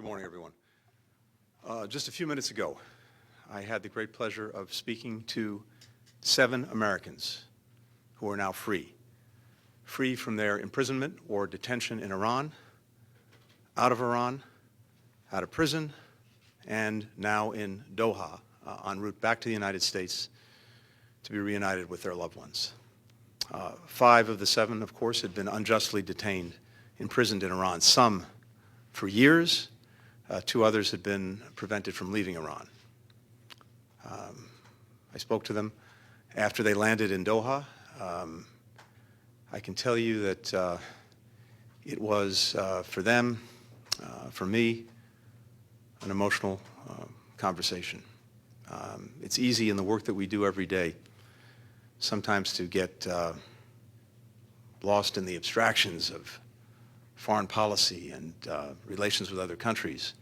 morning, everyone. Just a few minutes ago, I had the great pleasure of speaking to 7 Americans who are now free from their imprisonment or detention in Iran, out of prison, and now in Doha, en route back to the United States to be reunited with their loved ones. 5 of the 7, of course, had been unjustly detained, imprisoned in Iran, some for years. 2 others had been prevented from leaving Iran. I spoke to them after they landed in Doha. I can tell you that it was, for them, for me, an emotional conversation. It's easy in the work that we do every day sometimes to get lost in the abstractions of foreign policy and relations with other countries,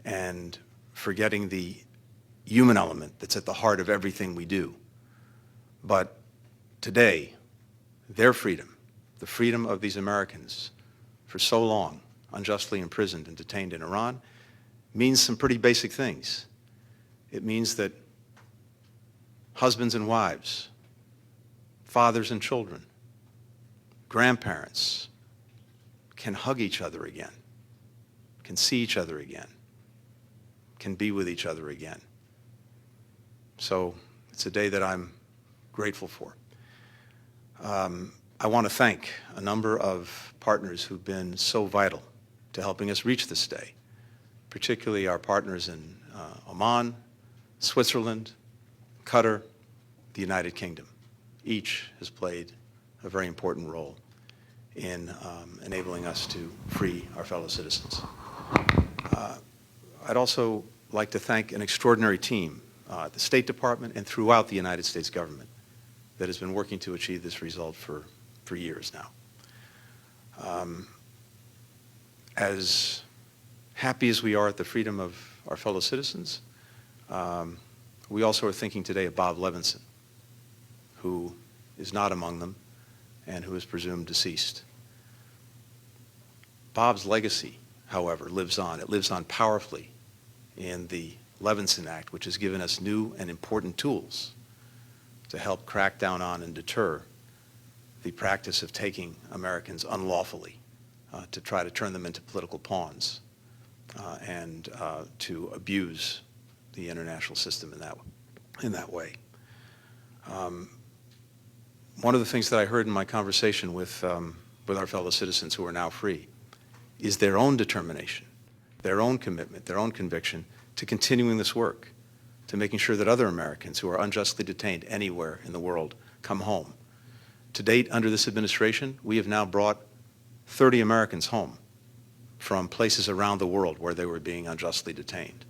and forgetting the human element that's at the heart of everything we do. But today, their freedom, the freedom of these Americans for so long unjustly imprisoned and detained in Iran, means some pretty basic things. It means that husbands and wives, fathers and children, grandparents can hug each other again, can see each other again, can be with each other again. So it's a day that I'm grateful for. I want to thank a number of partners who've been so vital to helping us reach this day, particularly our partners in Oman, Switzerland, Qatar, the United Kingdom. Each has played a very important role in enabling us to free our fellow citizens. I'd also like to thank an extraordinary team at the State Department and throughout the United States government that has been working to achieve this result for years now. As happy as we are at the freedom of our fellow citizens, we also are thinking today of Bob Levinson, who is not among them and who is presumed deceased. Bob's legacy, however, lives on. It lives on powerfully in the Levinson Act, which has given us new and important tools to help crack down on and deter the practice of taking Americans unlawfully, to try to turn them into political pawns, and to abuse the international system in that way. One of the things that I heard in my conversation with our fellow citizens who are now free is their own determination, their own commitment, their own conviction to continuing this work, to making sure that other Americans who are unjustly detained anywhere in the world come home. To date, under this administration, we have now brought 30 Americans home from places around the world where they were being unjustly detained.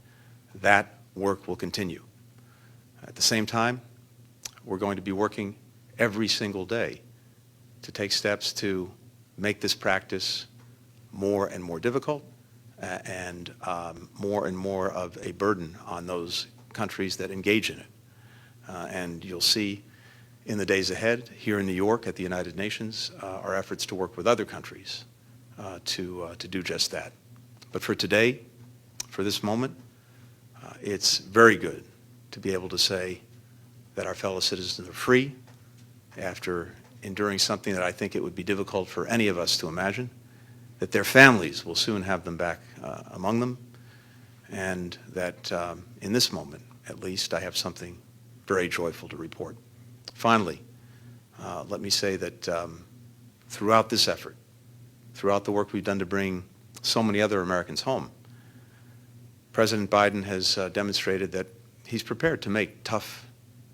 That work will continue. At the same time, we're going to be working every single day to take steps to make this practice more and more difficult and more of a burden on those countries that engage in it. And you'll see in the days ahead, here in New York at the United Nations, our efforts to work with other countries to do just that. But for today, for this moment, it's very good to be able to say that our fellow citizens are free after enduring something that I think it would be difficult for any of us to imagine, that their families will soon have them back among them, and that in this moment, at least, I have something very joyful to report. Finally, let me say that throughout this effort, throughout the work we've done to bring so many other Americans home, President Biden has demonstrated that he's prepared to make tough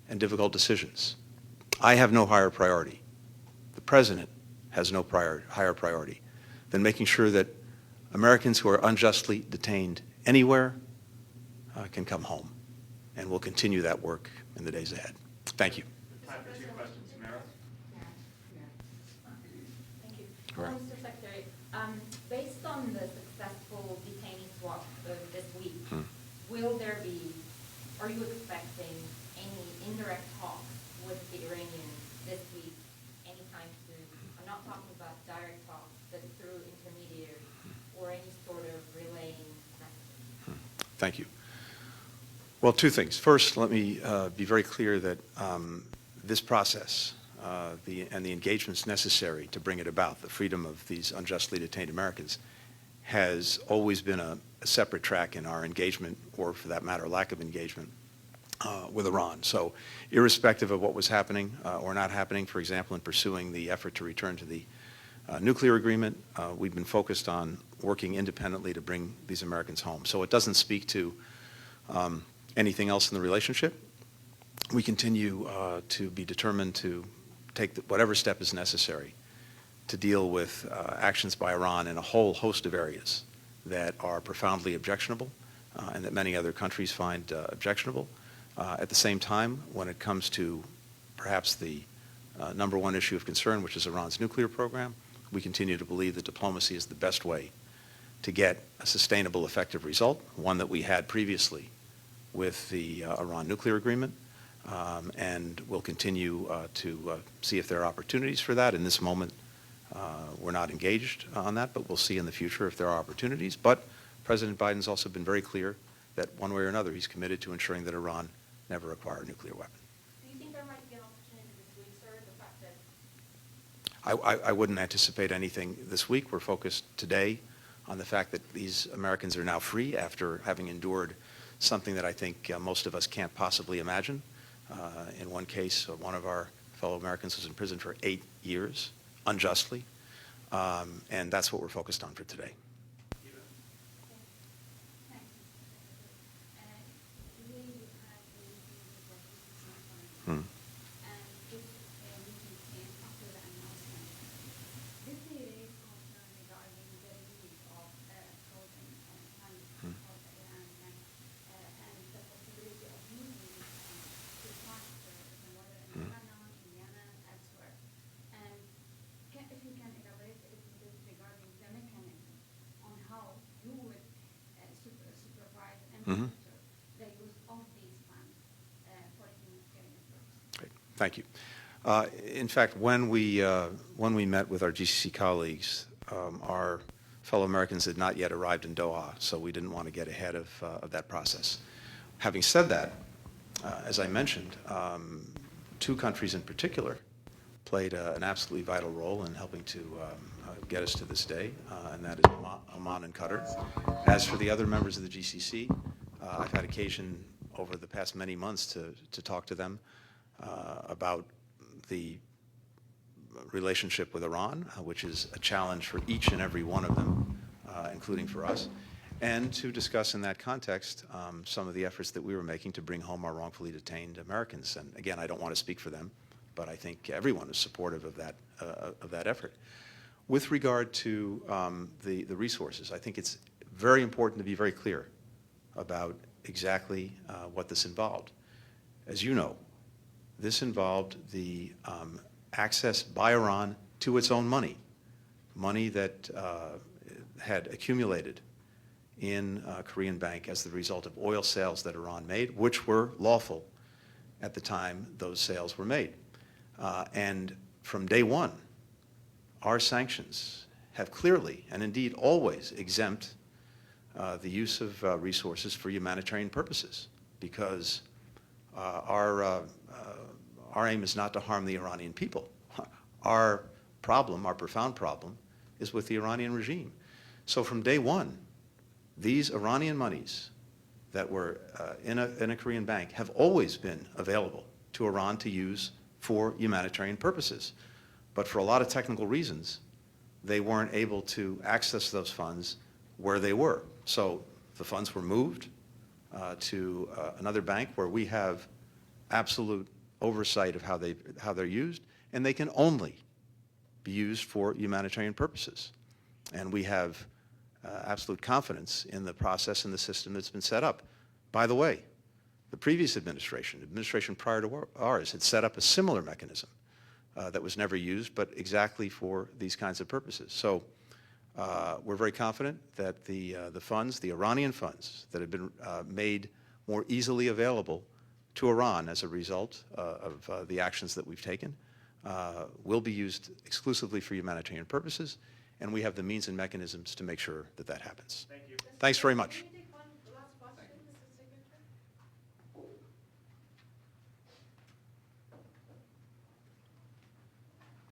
and difficult decisions. I have no higher priority. The President has no higher priority than making sure that Americans who are unjustly detained anywhere can come home. And we'll continue that work in the days ahead. Thank you. Time for 2 questions. Samara? Thank you. Correct. Mr. Secretary, based on the successful detainee swap this week, are you expecting any indirect talks with the Iranians this week, anytime soon? I'm not talking about direct talks, but through intermediaries or any sort of relaying messages. Thank you. Well, two things. First, let me be very clear that this process and the engagements necessary to bring it about, the freedom of these unjustly detained Americans, has always been a separate track in our engagement, or for that matter, lack of engagement, with Iran. So irrespective of what was happening or not happening, for example, in pursuing the effort to return to the nuclear agreement, we've been focused on working independently to bring these Americans home. So it doesn't speak to anything else in the relationship. We continue to be determined to take whatever step is necessary to deal with actions by Iran in a whole host of areas that are profoundly objectionable and that many other countries find objectionable. At the same time, when it comes to perhaps the number one issue of concern, which is Iran's nuclear program, we continue to believe that diplomacy is the best way to get a sustainable, effective result, one that we had previously with the Iran nuclear agreement, and we'll continue to see if there are opportunities for that. In this moment, we're not engaged on that, but we'll see in the future if there are opportunities. But President Biden's also been very clear that one way or another, he's committed to ensuring that Iran never acquire a nuclear weapon. Do you think there might be an opportunity this week, sir, the fact that I wouldn't anticipate anything this week. We're focused today on the fact that these Americans are now free after having endured something that I think most of us can't possibly imagine. In one case, one of our fellow Americans was in prison for 8 years, unjustly, and that's what we're focused on for today. Hmm. Mm-hmm. the use of these funds for humanitarian purposes? Great. Thank you. In fact, when we met with our GCC colleagues, our fellow Americans had not yet arrived in Doha, so we didn't want to get ahead of that process. Having said that, as I mentioned, two countries in particular played an absolutely vital role in helping to get us to this day, and that is Oman and Qatar. As for the other members of the GCC, I've had occasion over the past many months to talk to them about the relationship with Iran, which is a challenge for each and every one of them, including for us, and to discuss in that context some of the efforts that we were making to bring home our wrongfully detained Americans. And again, I don't want to speak for them, but I think everyone is supportive of that effort. With regard to the resources, I think it's very important to be very clear about exactly what this involved. As you know, this involved the access by Iran to its own money that had accumulated in Korean Bank as the result of oil sales that Iran made, which were lawful at the time those sales were made. And from day one, our sanctions have clearly and indeed always exempt the use of resources for humanitarian purposes, because our aim is not to harm the Iranian people. Our problem, our profound problem, is with the Iranian regime. So from day one, these Iranian monies that were in a Korean bank have always been available to Iran to use for humanitarian purposes. But for a lot of technical reasons, they weren't able to access those funds where they were. So the funds were moved to another bank where we have absolute oversight of how they're used, and they can only be used for humanitarian purposes. And we have absolute confidence in the process and the system that's been set up. By the way, the previous administration prior to ours, had set up a similar mechanism that was never used, but exactly for these kinds of purposes. So we're very confident that the funds, the Iranian funds that have been made more easily available to Iran as a result of the actions that we've taken, will be used exclusively for humanitarian purposes, and we have the means and mechanisms to make sure that that happens. Thank you. Thanks very much.